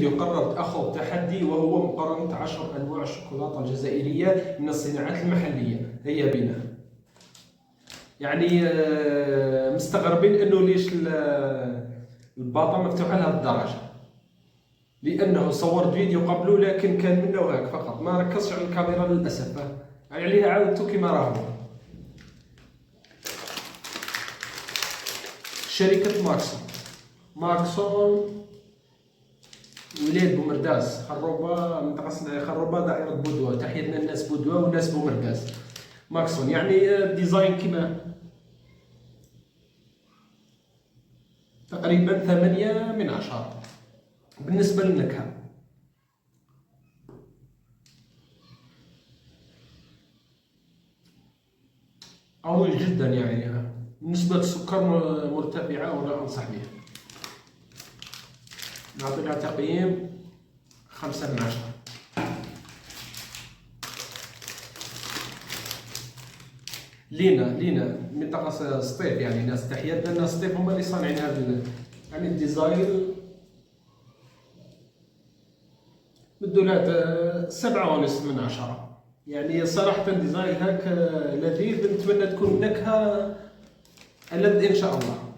الفيديو قررت أخوض تحدي، وهو مقارنة 10 أنواع الشوكولاتة الجزائرية من الصناعات المحلية. هيا بنا. يعني مستغربين انه ليش الباطة مفتوحة لهذه الدرجة، لأنه صورت فيديو قبله لكن كان منه هاك فقط، ما ركزش على الكاميرا للأسف. يعني عليها عاودته كما راه. شركة ماكسون ولاية بومرداس، خروبة، منطقة صناعية خروبة، دائرة بودوة. تحياتنا الناس بودوة والناس بومرداس. ماكسون يعني ديزاين كما تقريبا 8/10 بالنسبة للنكهة. قوي جدا، يعني نسبة السكر مرتفعة ولا أنصح بها. نعطي لها تقييم 5/10. لينا منطقة سطيف، يعني ناس تحياتنا الناس سطيف هما اللي صانعين هذا يعني الديزاين. مدولات 7.5/10. يعني صراحة ديزاين هاك لذيذ، نتمنى تكون النكهة ألذ إن شاء الله.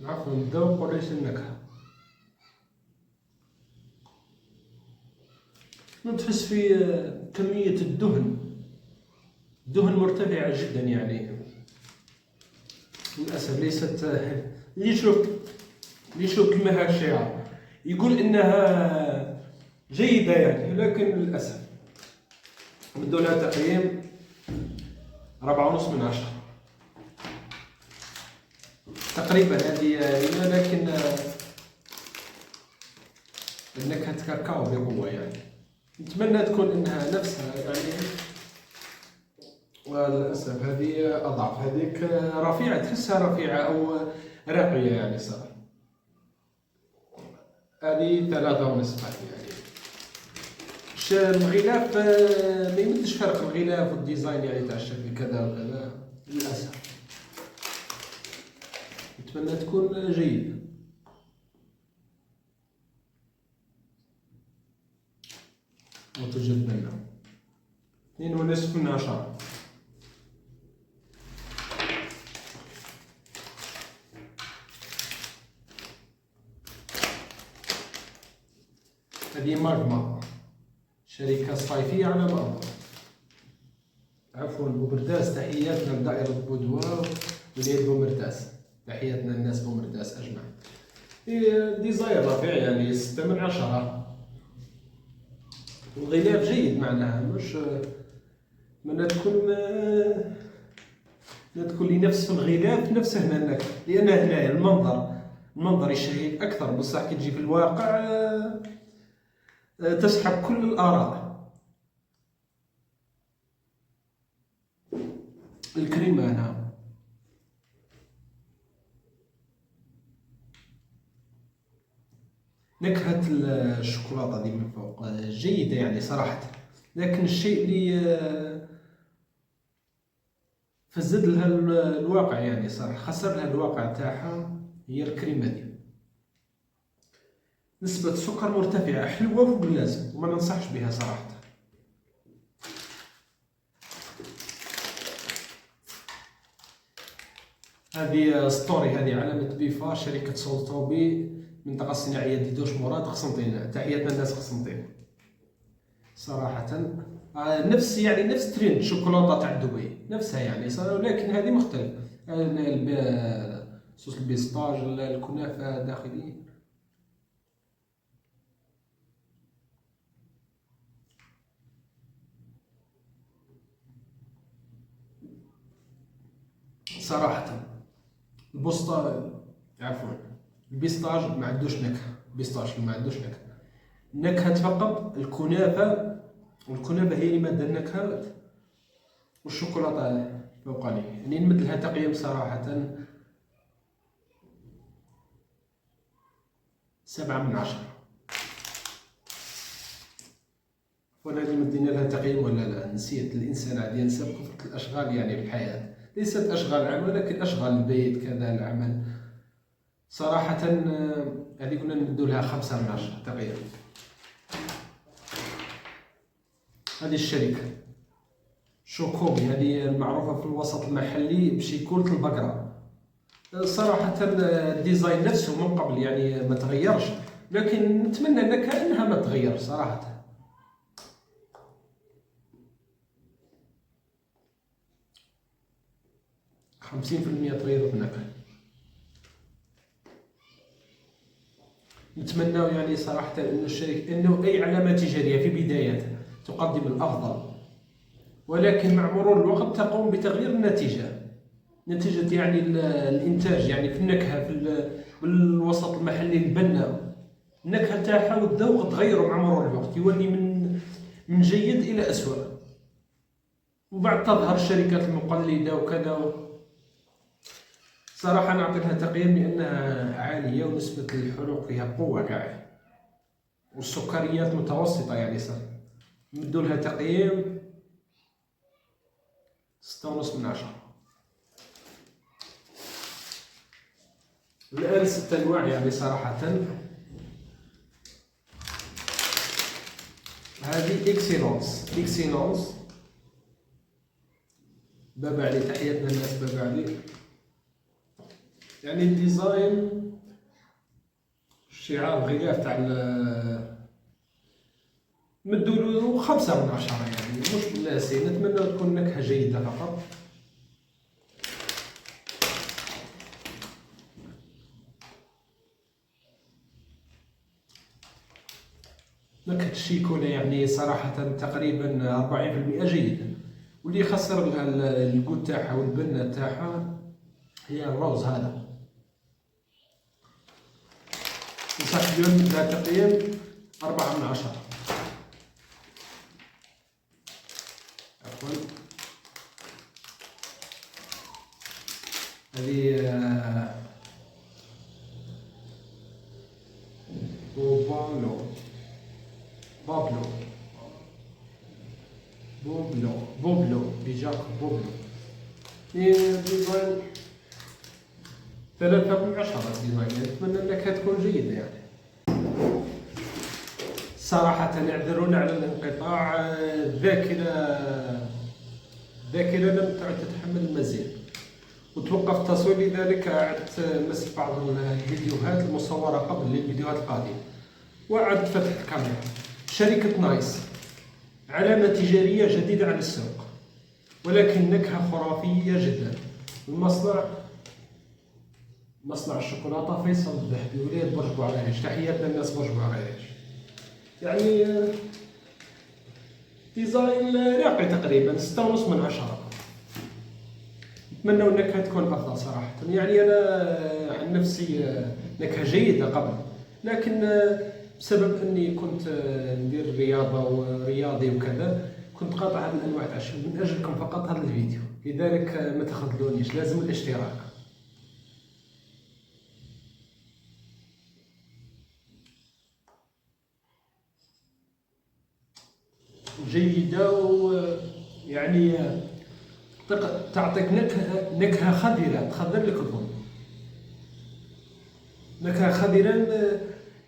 عفوا الذوق وليس النكهة. تحس في كمية الدهن مرتفعة جدا، يعني للأسف ليست اللي يشوف كما هاك الشعار يقول إنها جيدة يعني، لكن للأسف بدو لها تقييم 4.5/10 تقريبا. هذه لكن النكهة كاكاو بقوة، يعني نتمنى تكون انها نفسها يعني، وللاسف هذه اضعف. هذيك رفيعة، تحسها رفيعة او راقية يعني صراحة. هذه 3.5 يعني. الغلاف ما يمدش فرق الغلاف والديزاين يعني تاع الشكل كذا وكذا للاسف. نتمنى تكون جيدة. وتوجد لنا 2.5/10. هذه ماغما، شركة صيفية على ما أظن. عفوا بومرداس، تحياتنا لدائرة بودوة ولاية بومرداس. تحياتنا الناس بومرداس أجمع. ديزاين رفيع يعني 6/10. الغلاف جيد معناها، مش من تكون لي نفس في الغلاف نفس هنا النكهة، لأن هنا المنظر يشهيك أكثر، بصح كي تجي في الواقع تسحب كل الآراء. الكريمة هنا نكهة الشوكولاتة دي من فوق جيدة يعني صراحة، لكن الشيء اللي فزد لها الواقع يعني صراحة، خسر لها الواقع تاعها هي الكريمة دي. نسبة سكر مرتفعة، حلوة فوق اللازم، وما ننصحش بها صراحة. هذه ستوري، هذه علامة بيفا، شركة سولتوبي، منطقة الصناعية ديدوش مراد، قسنطينة. تحياتنا الناس قسنطينة صراحة. نفس ترند شوكولاتة تاع دبي نفسها يعني، ولكن هذه مختلفة. صوص البيستاج، الكنافة داخلي. صراحة عفوا البيستاج ما عندوش نكهة. البيستاش ما عندوش نكهة فقط الكنافة، والكنافة هي اللي مادة النكهة، والشوكولاتة فوقانية. يعني نمد لها تقييم صراحة 7/10. وانا اللي مدينا لها تقييم ولا لا نسيت، الانسان عاد ينسى بكثرة الاشغال يعني في الحياة. ليست اشغال عمل، لكن اشغال البيت كذا العمل. صراحة هذه كنا ندو لها 5 من 10 تقريبا. هذه الشركة شوكومي، هذه المعروفة في الوسط المحلي بشيكولة البقرة. صراحة الديزاين نفسه من قبل يعني ما تغيرش، لكن نتمنى أن كأنها ما تغير صراحة. خمسين في المية تغير النكهة. نتمنى يعني صراحة أن الشركة أنه أي علامة تجارية في بدايتها تقدم الأفضل، ولكن مع مرور الوقت تقوم بتغيير النتيجة، نتيجة يعني الإنتاج يعني في النكهة في الوسط المحلي البناء، النكهة تاعها والذوق تغيروا مع مرور الوقت، يولي من جيد إلى أسوأ. وبعد تظهر الشركات المقلدة وكذا. صراحة نعطي لها تقييم لأنها عالية ونسبة الحروق فيها قوة كاع، والسكريات متوسطة يعني صار ندو لها تقييم 6.5 من 10. الآن 6 أنواع يعني صراحة. هذه إكسيلونس بابا علي، تحياتنا الناس بابا علي. يعني الديزاين الشعار غلاف تاع مدولو 5 من 10 يعني مش بلاسي. نتمنى تكون نكهة جيدة فقط. نكهة الشيكولا يعني صراحة تقريبا 40% جيدة، واللي يخسر لها الجود تاعها والبنة تاعها هي الروز هذا. نصح اليوم لها تقييم 4 من 10. عفوا. هذه بوبلو بيجاك بوبلو. ديزاين 3 من 10 ديزاين. نتمنى انك تكون جيدة يعني. صراحة اعذرونا على الانقطاع، الذاكرة لم تعد تتحمل المزيد وتوقف التصوير، لذلك عدت مسك بعض الفيديوهات المصورة قبل للفيديوهات القادمة وعدت فتح الكاميرا. شركة نايس علامة تجارية جديدة على السوق، ولكن نكهة خرافية جدا. مصنع الشوكولاتة فيصل الذهبي ولاية برج بوعريش. تحياتنا الناس برج بوعريش. يعني ديزاين راقي تقريبا 6.5 من 10. نتمنى النكهة تكون أفضل صراحة. يعني أنا عن نفسي نكهة جيدة قبل، لكن بسبب أني كنت ندير رياضة ورياضي وكذا كنت قاطع هذه الأنواع تاع من أجلكم فقط هذا الفيديو، لذلك ما تخذلونيش، لازم الاشتراك. جيدة ويعني تعطيك نكهة خضرة تخضر لك الظن، نكهة خضرة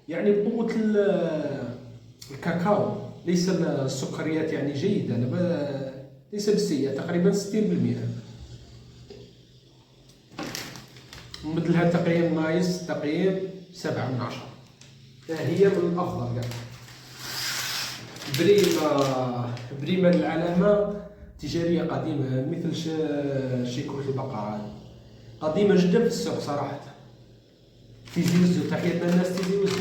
يعني بقوة الكاكاو، ليس السكريات يعني جيدة، ليس بالسيئة، تقريبا 60%. نمدلها تقييم نايس، تقييم 7 من 10. فهي من الأفضل يعني. بريمة العلامة تجارية قديمة مثل شيكولة البقرة، قديمة جدا في السوق صراحة. تيزي وزو، تحياتنا الناس تيزي وزو.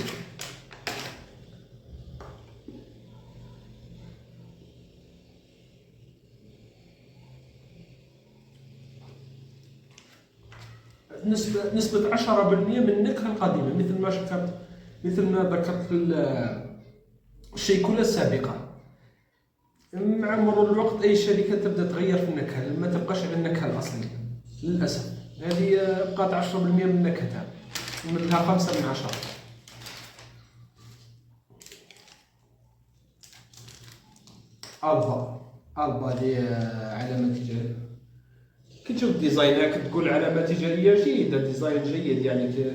نسبة 10% من النكهة القديمة، مثل ما ذكرت الشيكولة السابقة. مع مرور الوقت أي شركة تبدأ تغير في النكهة، ما تبقاش على النكهة الأصلية للأسف. هذه بقات 10% من نكهتها، مثلها 5 من 10. ألبا دي علامة تجارية. كي تشوف ديزاينها كتقول علامة تجارية جيدة، ديزاين جيد يعني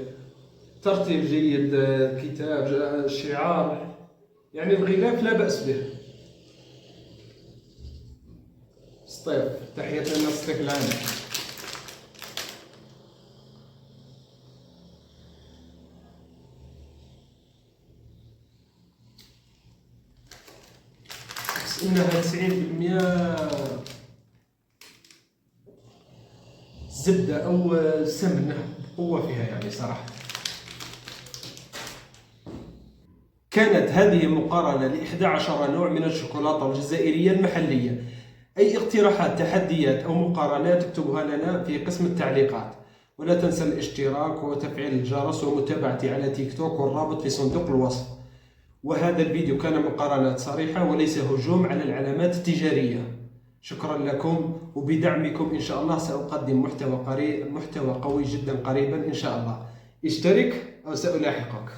ترتيب جيد، كتاب، شعار، يعني الغلاف لا بأس به. سطيف، تحية لنا سطيف العام. بس إنها 90% زبدة أو سمن قوة فيها يعني صراحة. كانت هذه مقارنة ل11 نوع من الشوكولاتة الجزائرية المحلية. أي اقتراحات، تحديات أو مقارنات اكتبوها لنا في قسم التعليقات، ولا تنسى الاشتراك وتفعيل الجرس ومتابعتي على تيك توك، والرابط في صندوق الوصف. وهذا الفيديو كان مقارنات صريحة وليس هجوم على العلامات التجارية. شكرا لكم، وبدعمكم إن شاء الله سأقدم محتوى قوي جدا قريبا إن شاء الله. اشترك أو سألاحقك.